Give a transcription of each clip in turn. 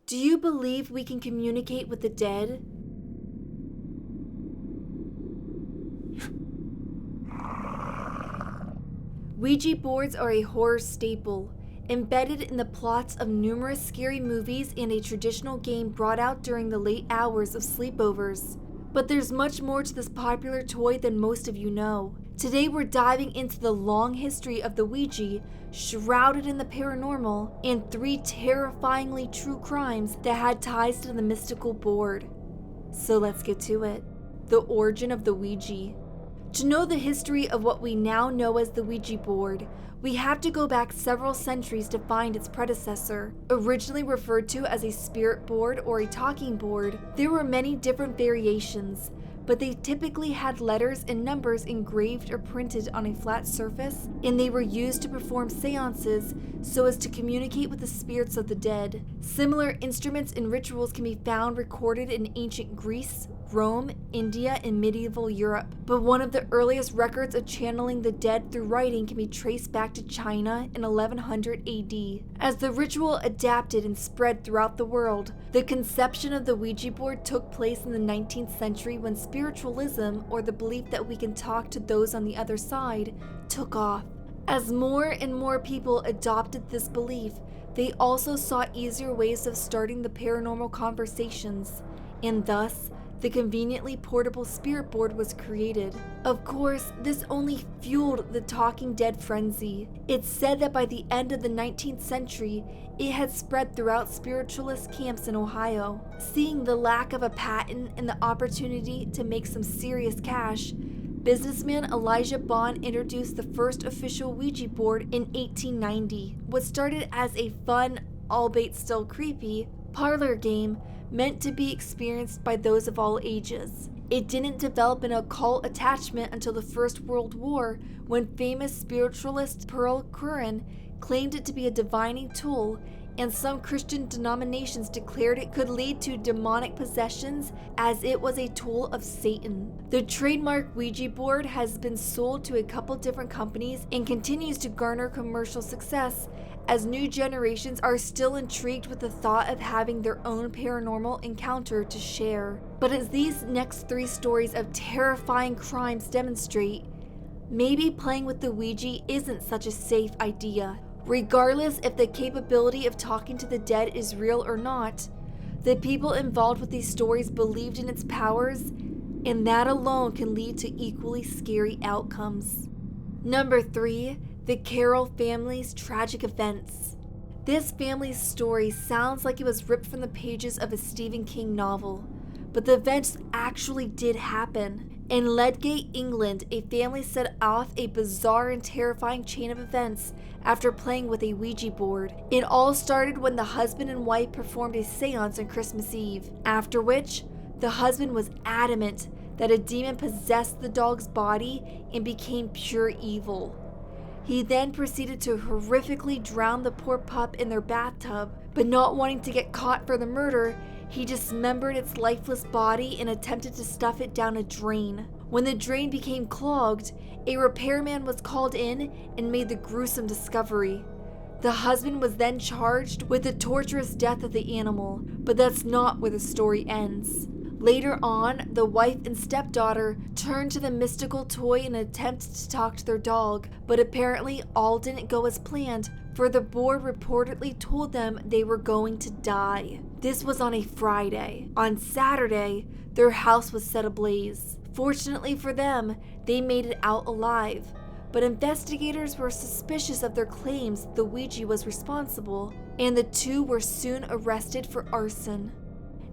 Do you believe we can communicate with the dead? Ouija boards are a horror staple, embedded in the plots of numerous scary movies and a traditional game brought out during the late hours of sleepovers. But there's much more to this popular toy than most of you know. Today we're diving into the long history of the Ouija, shrouded in the paranormal, and 3 terrifyingly true crimes that had ties to the mystical board. So let's get to it. The origin of the Ouija. To know the history of what we now know as the Ouija board, we have to go back several centuries to find its predecessor. Originally referred to as a spirit board or a talking board, there were many different variations, but they typically had letters and numbers engraved or printed on a flat surface, and they were used to perform seances so as to communicate with the spirits of the dead. Similar instruments and rituals can be found recorded in ancient Greece, Rome, India, and medieval Europe, but one of the earliest records of channeling the dead through writing can be traced back to China in 1100 AD. As the ritual adapted and spread throughout the world, the conception of the Ouija board took place in the 19th century when spiritualism, or the belief that we can talk to those on the other side, took off. As more and more people adopted this belief, they also sought easier ways of starting the paranormal conversations, and thus, the conveniently portable spirit board was created. Of course, this only fueled the talking dead frenzy. It's said that by the end of the 19th century, it had spread throughout spiritualist camps in Ohio. Seeing the lack of a patent and the opportunity to make some serious cash, businessman Elijah Bond introduced the first official Ouija board in 1890. What started as a fun, albeit still creepy, parlor game meant to be experienced by those of all ages. It didn't develop an occult attachment until the First World War, when famous spiritualist Pearl Curran claimed it to be a divining tool, and some Christian denominations declared it could lead to demonic possessions as it was a tool of Satan. The trademark Ouija board has been sold to a couple different companies and continues to garner commercial success, as new generations are still intrigued with the thought of having their own paranormal encounter to share. But as these next 3 stories of terrifying crimes demonstrate, maybe playing with the Ouija isn't such a safe idea. Regardless if the capability of talking to the dead is real or not, the people involved with these stories believed in its powers, and that alone can lead to equally scary outcomes. Number 3. The Carroll family's tragic events. This family's story sounds like it was ripped from the pages of a Stephen King novel, but the events actually did happen. In Ledgate, England, a family set off a bizarre and terrifying chain of events after playing with a Ouija board. It all started when the husband and wife performed a seance on Christmas Eve, after which the husband was adamant that a demon possessed the dog's body and became pure evil. He then proceeded to horrifically drown the poor pup in their bathtub, but not wanting to get caught for the murder, he dismembered its lifeless body and attempted to stuff it down a drain. When the drain became clogged, a repairman was called in and made the gruesome discovery. The husband was then charged with the torturous death of the animal, but that's not where the story ends. Later on, the wife and stepdaughter turned to the mystical toy in an attempt to talk to their dog, but apparently all didn't go as planned, for the board reportedly told them they were going to die. This was on a Friday. On Saturday, their house was set ablaze. Fortunately for them, they made it out alive, but investigators were suspicious of their claims the Ouija was responsible, and the 2 were soon arrested for arson.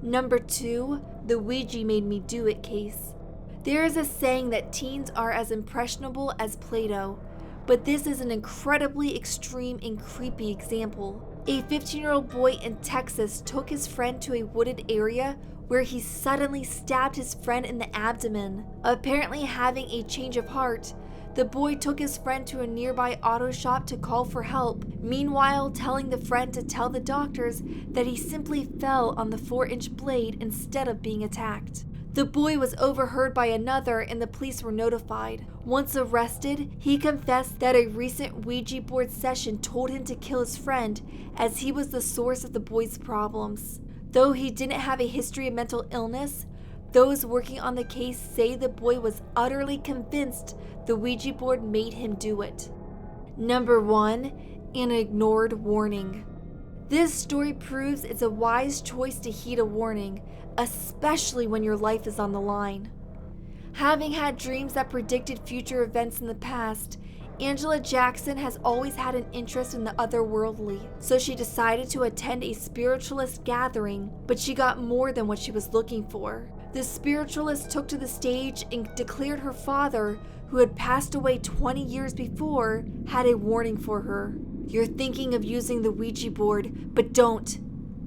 Number 2, the Ouija made me do it case. There is a saying that teens are as impressionable as Play-Doh, but this is an incredibly extreme and creepy example. A 15-year-old boy in Texas took his friend to a wooded area where he suddenly stabbed his friend in the abdomen. Apparently having a change of heart, the boy took his friend to a nearby auto shop to call for help, meanwhile telling the friend to tell the doctors that he simply fell on the 4-inch blade instead of being attacked. The boy was overheard by another and the police were notified. Once arrested, he confessed that a recent Ouija board session told him to kill his friend as he was the source of the boy's problems. Though he didn't have a history of mental illness, those working on the case say the boy was utterly convinced the Ouija board made him do it. Number 1. An ignored warning. This story proves it's a wise choice to heed a warning, especially when your life is on the line. Having had dreams that predicted future events in the past, Angela Jackson has always had an interest in the otherworldly, so she decided to attend a spiritualist gathering, but she got more than what she was looking for. The spiritualist took to the stage and declared her father, who had passed away 20 years before, had a warning for her. You're thinking of using the Ouija board, but don't.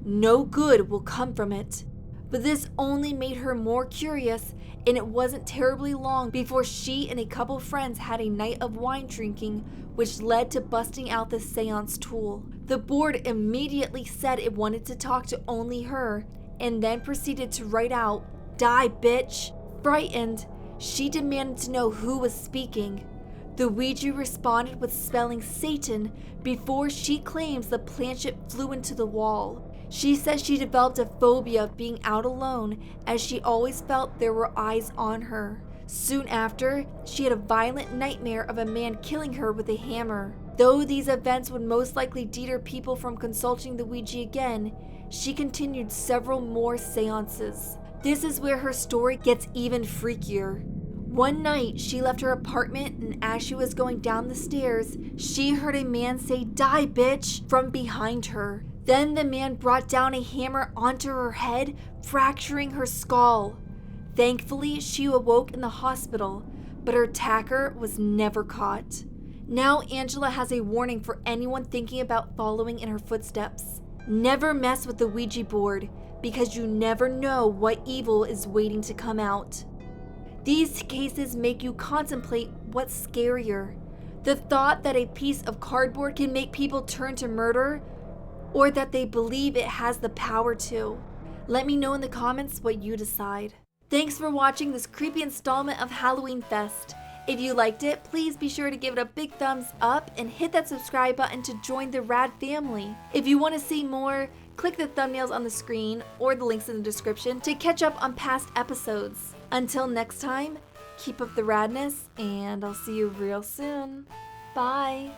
No good will come from it. But this only made her more curious, and it wasn't terribly long before she and a couple friends had a night of wine drinking, which led to busting out the seance tool. The board immediately said it wanted to talk to only her, and then proceeded to write out, "Die, bitch." Frightened, she demanded to know who was speaking. The Ouija responded with spelling Satan before she claims the planchette flew into the wall. She says she developed a phobia of being out alone as she always felt there were eyes on her. Soon after, she had a violent nightmare of a man killing her with a hammer. Though these events would most likely deter people from consulting the Ouija again, she continued several more seances. This is where her story gets even freakier. One night, she left her apartment, and as she was going down the stairs, she heard a man say, "Die, bitch," from behind her. Then the man brought down a hammer onto her head, fracturing her skull. Thankfully, she awoke in the hospital, but her attacker was never caught. Now Angela has a warning for anyone thinking about following in her footsteps. Never mess with the Ouija board, because you never know what evil is waiting to come out. These cases make you contemplate what's scarier, the thought that a piece of cardboard can make people turn to murder, or that they believe it has the power to. Let me know in the comments what you decide. Thanks for watching this creepy installment of Halloween Fest. If you liked it, please be sure to give it a big thumbs up and hit that subscribe button to join the rad family. If you want to see more, click the thumbnails on the screen or the links in the description to catch up on past episodes. Until next time, keep up the radness, and I'll see you real soon. Bye!